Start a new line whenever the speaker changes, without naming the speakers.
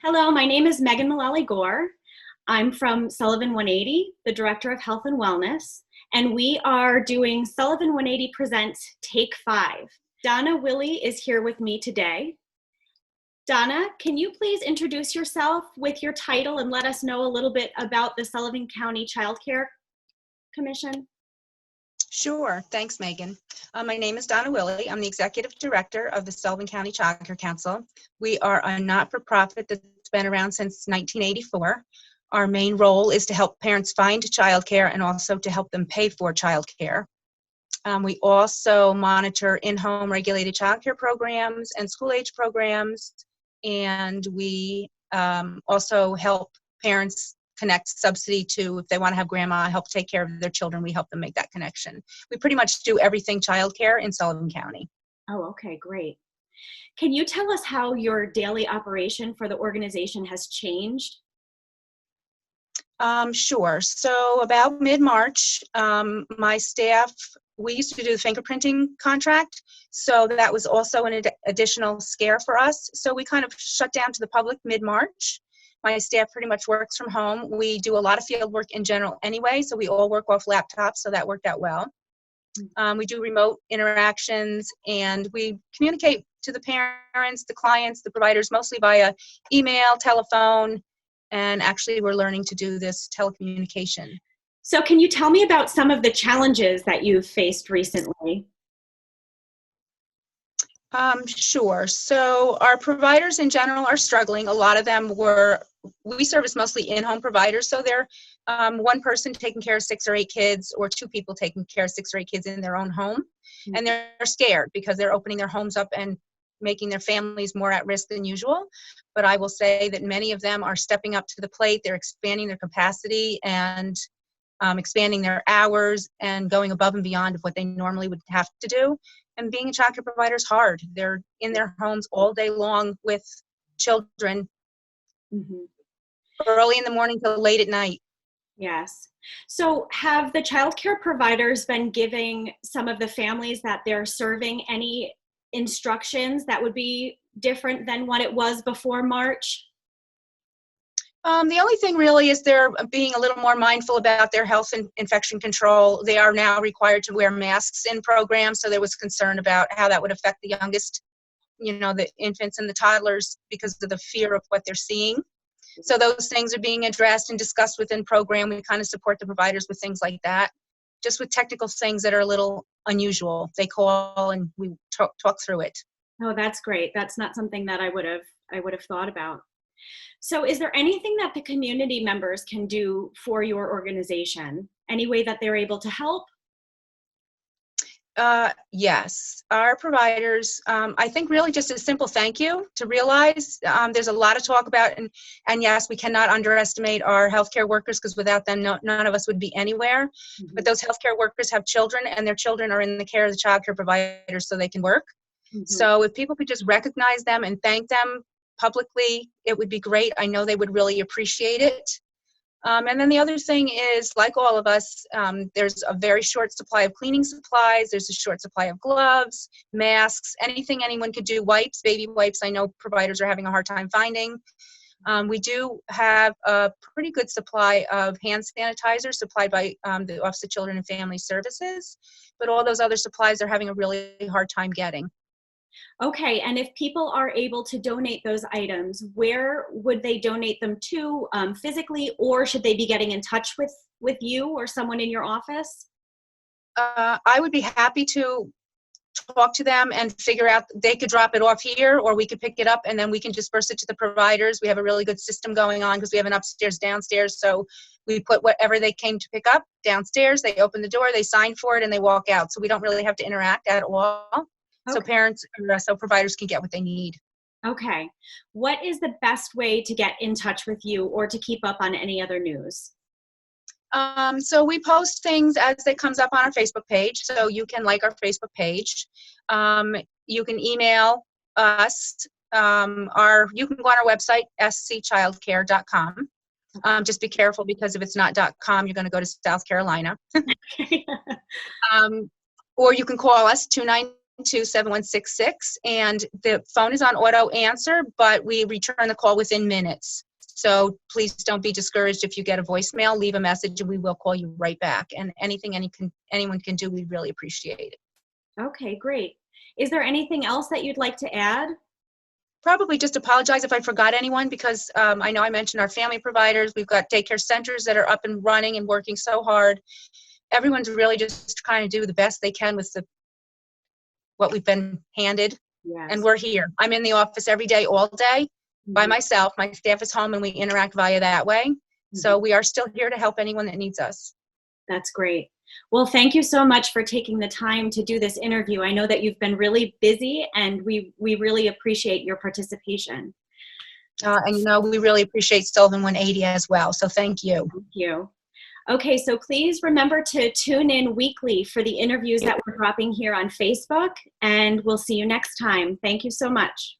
Hello, my name is Megan Mullally Gore. I'm from Sullivan 180, the Director of Health and Wellness, and we are doing Sullivan 180 Presents Take 5. Donna Willi is here with me today. Donna, can you please introduce yourself with your title and let us know a little bit about the Sullivan County Child Care Commission?
Sure. Thanks, Megan. My name is Donna Willi. I'm the Executive Director of the Sullivan County Child Care Council. We are a not-for-profit that's been around since 1984. Our main role is to help parents find childcare and also to help them pay for childcare. We also monitor in-home regulated childcare programs and school-age programs, and we also help parents connect subsidy to, if they want to have grandma help take care of their children, we help them make that connection. We pretty much do everything childcare in Sullivan County.
Oh, okay, great. Can you tell us how your daily operation for the organization has changed?
Sure. So about mid-March, my staff, we used to do the fingerprinting contract, so that was also an additional scare for us. So we kind of shut down to the public mid-March. My staff pretty much works from home. We do a lot of field work in general anyway, so we all work off laptops, so that worked out well. We do remote interactions, and we communicate to the parents, the clients, the providers, mostly via email, telephone, and actually we're learning to do this telecommunication.
So can you tell me about some of the challenges that you've faced recently?
Sure. So our providers in general are struggling. A lot of them we service mostly in-home providers, so they're one person taking care of 6 or 8 kids, or 2 people taking care of 6 or 8 kids in their own home. And they're scared because they're opening their homes up and making their families more at risk than usual. But I will say that many of them are stepping up to the plate. They're expanding their capacity and expanding their hours and going above and beyond of what they normally would have to do. And being a childcare provider is hard. They're in their homes all day long with children, early in the morning till late at night.
Yes. So have the childcare providers been giving some of the families that they're serving any instructions that would be different than what it was before March?
The only thing really is they're being a little more mindful about their health and infection control. They are now required to wear masks in programs, so there was concern about how that would affect the youngest, the infants and the toddlers because of the fear of what they're seeing. So those things are being addressed and discussed within program. We kind of support the providers with things like that. Just with technical things that are a little unusual, they call and we talk through it.
Oh, that's great. That's not something that I would have thought about. So is there anything that the community members can do for your organization? Any way that they're able to help?
Yes, our providers, I think really just a simple thank you to realize there's a lot of talk about, and yes, we cannot underestimate our healthcare workers because without them, none of us would be anywhere. But those healthcare workers have children, and their children are in the care of the child care providers so they can work. So if people could just recognize them and thank them publicly, it would be great. I know they would really appreciate it. And then the other thing is, like all of us, there's a very short supply of cleaning supplies. There's a short supply of gloves, masks, anything anyone could do. Wipes, baby wipes, I know providers are having a hard time finding. We do have a pretty good supply of hand sanitizer supplied by the Office of Children and Family Services, but all those other supplies are having a really hard time getting.
Okay, and if people are able to donate those items, where would they donate them to, physically, or should they be getting in touch with you or someone in your office?
I would be happy to talk to them and figure out, they could drop it off here or we could pick it up and then we can disperse it to the providers. We have a really good system going on because we have an upstairs, downstairs, so we put whatever they came to pick up downstairs, they open the door, they sign for it, and they walk out. So we don't really have to interact at all.
Okay.
So providers can get what they need.
Okay. What is the best way to get in touch with you or to keep up on any other news?
So we post things as it comes up on our Facebook page. So you can like our Facebook page. You can email us. You can go on our website, scchildcare.com. Just be careful because if it's not .com, you're going to go to South Carolina. Or you can call us, 972-7166, and the phone is on auto answer, but we return the call within minutes. So please don't be discouraged if you get a voicemail. Leave a message and we will call you right back. And anything anyone can do, we really appreciate it.
Okay, great. Is there anything else that you'd like to add?
Probably just apologize if I forgot anyone, because I know I mentioned our family providers. We've got daycare centers that are up and running and working so hard. Everyone's really just trying to do the best they can with what we've been handed.
Yes.
And we're here. I'm in the office every day, all day, by myself. My staff is home and we interact via that way. So we are still here to help anyone that needs us.
That's great. Well, thank you so much for taking the time to do this interview. I know that you've been really busy, and we really appreciate your participation.
And we really appreciate Sullivan 180 as well. So thank you.
Thank you. Okay, so please remember to tune in weekly for the interviews that we're dropping here on Facebook, and we'll see you next time. Thank you so much.